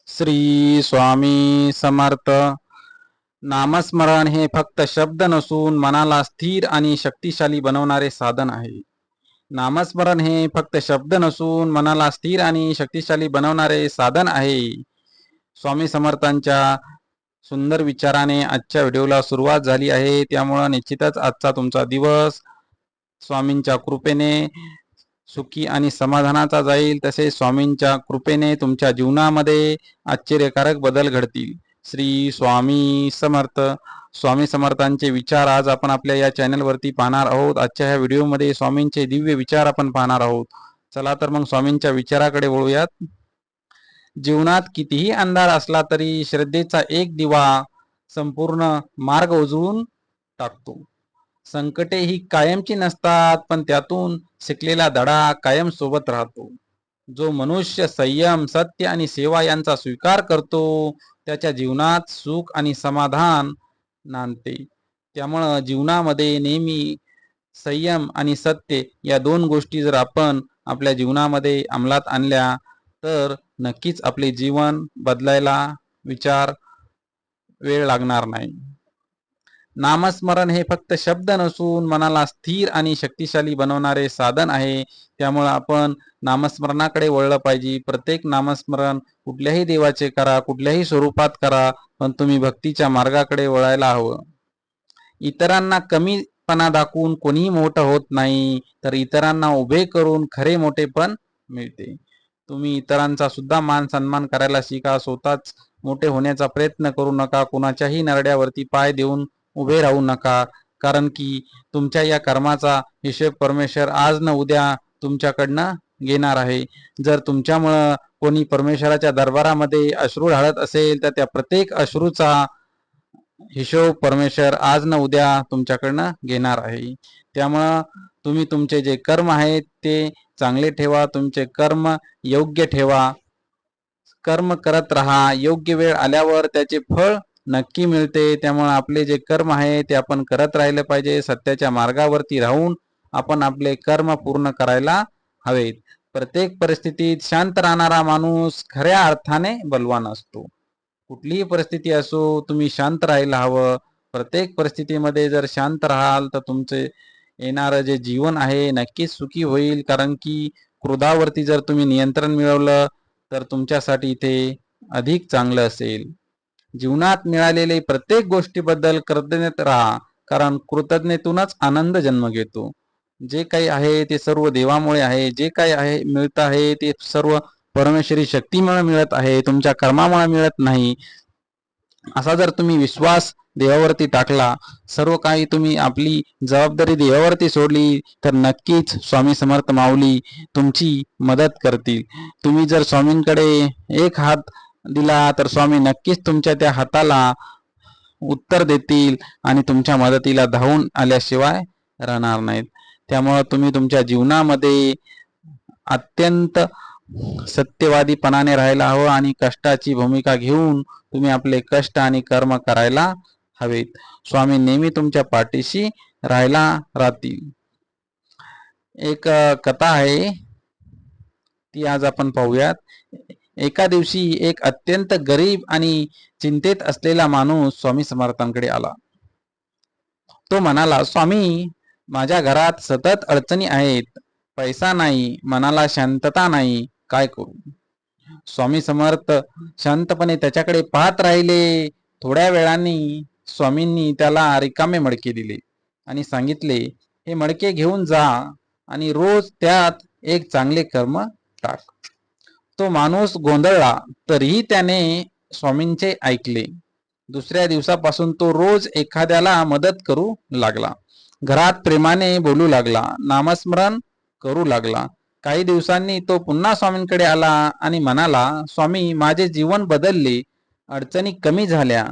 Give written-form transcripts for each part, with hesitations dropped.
श्री स्वामी समर्थ. नामस्मरण हे फक्त शब्द नसून मनाला स्थिर आणि शक्तिशाली बनवणारे साधन आहे. नामस्मरण हे फक्त शब्द नसून मनाला स्थिर आणि शक्तिशाली बनवणारे साधन आहे. स्वामी समर्थांच्या सुंदर विचाराने आजच्या व्हिडिओला सुरुवात झाली आहे. त्यामुळे निश्चितच आजचा तुमचा दिवस स्वामींच्या कृपेने सुखी आणि समाधानाचा जाईल. तसेच स्वामींच्या कृपेने तुमच्या जीवनामध्ये आश्चर्यकारक बदल घडतील. श्री स्वामी समर्थ. स्वामी समर्थांचे विचार आज आपण आपल्या या चॅनलवरती पाहणार आहोत. आजच्या ह्या व्हिडिओमध्ये स्वामींचे दिव्य विचार आपण पाहणार आहोत. चला तर मग स्वामींच्या विचाराकडे वळूयात. जीवनात कितीही अंधार असला तरी श्रद्धेचा एक दिवा संपूर्ण मार्ग उजळून टाकतो. संकटे ही कायमची नसतात, पण त्यातून शिकलेला धडा कायम सोबत राहतो. जो मनुष्य संयम, सत्य आणि सेवा यांचा स्वीकार करतो त्याच्या जीवनात सुख आणि समाधान नांदते. त्यामुळं जीवनामध्ये नेहमी संयम आणि सत्य या दोन गोष्टी जर आपण आपल्या जीवनामध्ये अंमलात आणल्या तर नक्कीच आपले जीवन बदलायला वेळ लागणार नाही. नामस्मरण हे फक्त शब्द नसून मनाला स्थिर आणि शक्तिशाली बनवणारे साधन आहे. त्यामुळे आपण नामस्मरणाकडे वळलं पाहिजे. प्रत्येक नामस्मरण कुठल्याही देवाचे करा, कुठल्याही स्वरूपात करा, पण तुम्ही भक्तीच्या मार्गाकडे वळायला हवं. इतरांना कमीपणा दाखवून कोणीही मोठं होत नाही, तर इतरांना उभे करून खरे मोठेपण मिळते. तुम्ही इतरांचा सुद्धा मान सन्मान करायला शिका. स्वतःच मोठे होण्याचा प्रयत्न करू नका. कुणाच्याही नरड्यावरती पाय देऊन उभे राहू नका. कारण की तुमच्या या कर्माचा हिशोब परमेश्वर आज न उद्या तुमच्याकडनं घेणार आहे. जर तुमच्यामुळं कोणी परमेश्वराच्या दरबारामध्ये अश्रू ढाळत असेल तर त्या प्रत्येक अश्रूचा हिशोब परमेश्वर आज न उद्या तुमच्याकडनं घेणार आहे. त्यामुळं तुम्ही तुमचे जे कर्म आहेत ते चांगले ठेवा. तुमचे कर्म योग्य ठेवा. कर्म करत राहा. योग्य वेळ आल्यावर त्याचे फळ नक्की मिळते. त्यामुळे आपले जे कर्म आहे ते आपण करत राहिले पाहिजे. सत्याच्या मार्गावरती राहून आपण आपले कर्म पूर्ण करायला हवेत. प्रत्येक परिस्थितीत शांत राहणारा माणूस खऱ्या अर्थाने बलवान असतो. कुठलीही परिस्थिती असो, तुम्ही शांत राहायला हवं. प्रत्येक परिस्थितीमध्ये जर शांत राहाल तर तुमचे येणारं जे जीवन आहे नक्कीच सुखी होईल. कारण की क्रोधावरती जर तुम्ही नियंत्रण मिळवलं तर तुमच्यासाठी ते अधिक चांगलं असेल. जीवनात मिळालेले प्रत्येक गोष्टीबद्दल कृतज्ञ राहा, कारण कृतज्ञतेतूनच आनंद जन्म घेतो. जे काही आहे ते सर्व देवामुळे आहे. जे काही आहे मिळत आहे ते सर्व परमेश्वरी शक्तीमुळे मिळत आहे, तुमच्या कर्मामुळे मिळत नाही. असा जर तुम्ही विश्वास देवावरती टाकला, सर्व काही तुम्ही आपली जबाबदारी देवावरती सोडली तर नक्कीच स्वामी समर्थ माऊली तुमची मदत करतील. तुम्ही जर स्वामींकडे एक हात दिला तर स्वामी नक्कीच तुमच्या त्या हाताला उत्तर देतील आणि तुमच्या मदतीला धावून आल्याशिवाय राहणार नाहीत. त्यामुळे तुम्ही तुमच्या जीवनामध्ये अत्यंत सत्यवादीपणाने राहायला हवं आणि कष्टाची भूमिका घेऊन तुम्ही आपले कष्ट आणि कर्म करायला हवेत. स्वामी नेहमी तुमच्या पाठीशी राहतील. एक कथा आहे ती आज आपण पाहूयात. एका दिवशी एक अत्यंत गरीब आणि चिंतेत असलेला माणूस स्वामी समर्थांकडे आला. तो म्हणाला, स्वामी, माझ्या घरात सतत अडचणी आहेत. पैसा नाही, मनाला शांतता नाही, काय करू? स्वामी समर्थ शांतपणे त्याच्याकडे पाहत राहिले. थोड्या वेळाने स्वामींनी त्याला रिकामे मडके दिले आणि सांगितले, हे मडके घेऊन जा आणि रोज त्यात एक चांगले कर्म टाक. तो माणूस गोंधळला, तरीही त्याने स्वामींचे ऐकले. दुसऱ्या दिवसापासून तो रोज एखाद्याला मदत करू लागला. घरात प्रेमाने बोलू लागला, नामस्मरण करू लागला. काही दिवसांनी तो पुन्हा स्वामींकडे आला आणि म्हणाला, स्वामी, माझे जीवन बदलले. अडचणी कमी झाल्या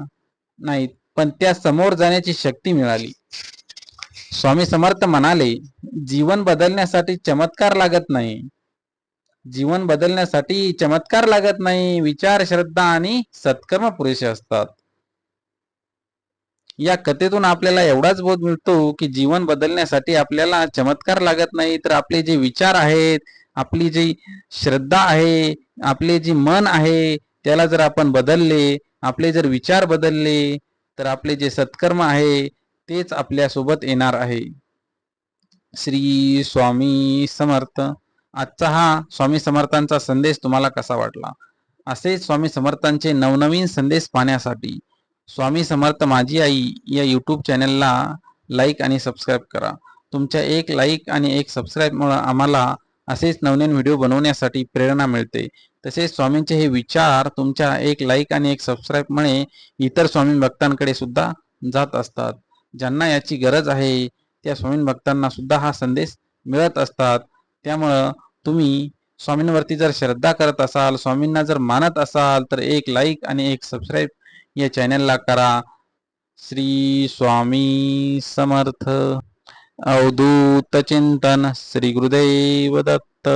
नाहीत, पण त्या समोर जाण्याची शक्ती मिळाली. स्वामी समर्थ म्हणाले, जीवन बदलण्यासाठी चमत्कार लागत नाही. जीवन बदलण्यासाठी चमत्कार लागत नाही. विचार, श्रद्धा आणि सत्कर्म पुरेसे असतात. या कथेतून आपल्याला एवढाच बोध मिळतो की जीवन बदलण्यासाठी आपल्याला चमत्कार लागत नाही, तर आपले जे विचार आहेत, आपली जी श्रद्धा आहे, आपले जे मन आहे त्याला जर आपण बदलले, आपले जर विचार बदलले, तर आपले जे सत्कर्म आहे तेच आपल्या सोबत येणार आहे. श्री स्वामी समर्थ. आजचा हा स्वामी समर्थांचा संदेश तुम्हाला कसा वाटला? असेच स्वामी समर्थांचे नवनवीन संदेश पाहण्यासाठी स्वामी समर्थ माझी आई या यूट्यूब चॅनलला लाईक आणि सबस्क्राईब करा. तुमच्या एक लाईक आणि एक सबस्क्राईबमुळे आम्हाला असेच नवनवीन व्हिडिओ बनवण्यासाठी प्रेरणा मिळते. तसेच स्वामींचे हे विचार तुमच्या एक लाईक आणि एक सबस्क्राईबमुळे इतर स्वामी भक्तांकडे सुद्धा जात असतात. ज्यांना याची गरज आहे त्या स्वामी भक्तांना सुद्धा हा संदेश मिळत असतात. त्यामुळं तुम्ही स्वामींवरती जर श्रद्धा करत असाल, स्वामींना जर मानत असाल, तर एक लाईक आणि एक सबस्क्राईब या चॅनलला करा. श्री स्वामी समर्थ. अवधूत चिंतन. श्री गुरुदेव दत्त.